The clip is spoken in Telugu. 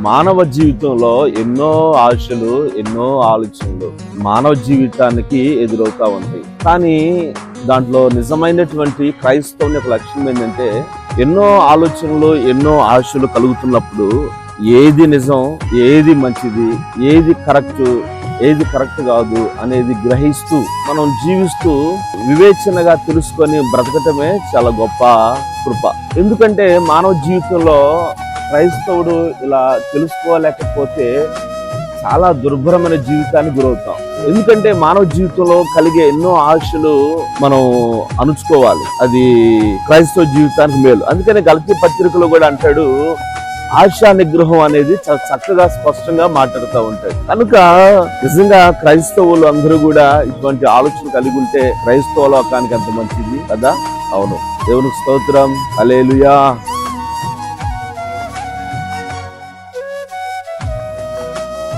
మానవ జీవితంలో ఎన్నో ఆశలు, ఎన్నో ఆలోచనలు మానవ జీవితానికి ఎదురవుతా ఉంటాయి. కానీ దాంట్లో నిజమైనటువంటి క్రైస్తవుని యొక్క లక్ష్యం ఏంటంటే, ఎన్నో ఆలోచనలు, ఎన్నో ఆశలు కలుగుతున్నప్పుడు ఏది నిజం, ఏది మంచిది, ఏది కరెక్ట్ కాదు అనేది గ్రహిస్తూ మనం జీవిస్తూ వివేచనగా తెలుసుకొని బ్రతకటమే చాలా గొప్ప కృప. ఎందుకంటే మానవ జీవితంలో క్రైస్తవుడు ఇలా తెలుసుకోలేకపోతే చాలా దుర్భరమైన జీవితానికి గురవుతాం. ఎందుకంటే మానవ జీవితంలో కలిగే ఎన్నో ఆశలు మనం అణుచుకోవాలి. అది క్రైస్తవ జీవితానికి మేలు. అందుకనే గలతీ పత్రికలో కూడా అంటాడు, ఆశా నిగ్రహం అనేది చాలా చక్కగా స్పష్టంగా మాట్లాడుతూ ఉంటాడు. కనుక నిజంగా క్రైస్తవులు అందరూ కూడా ఇటువంటి ఆలోచన కలిగి ఉంటే క్రైస్తవ లోకానికి అంత మంచిది కదా. అవును, దేవునికి స్తోత్రం. హల్లెలూయా.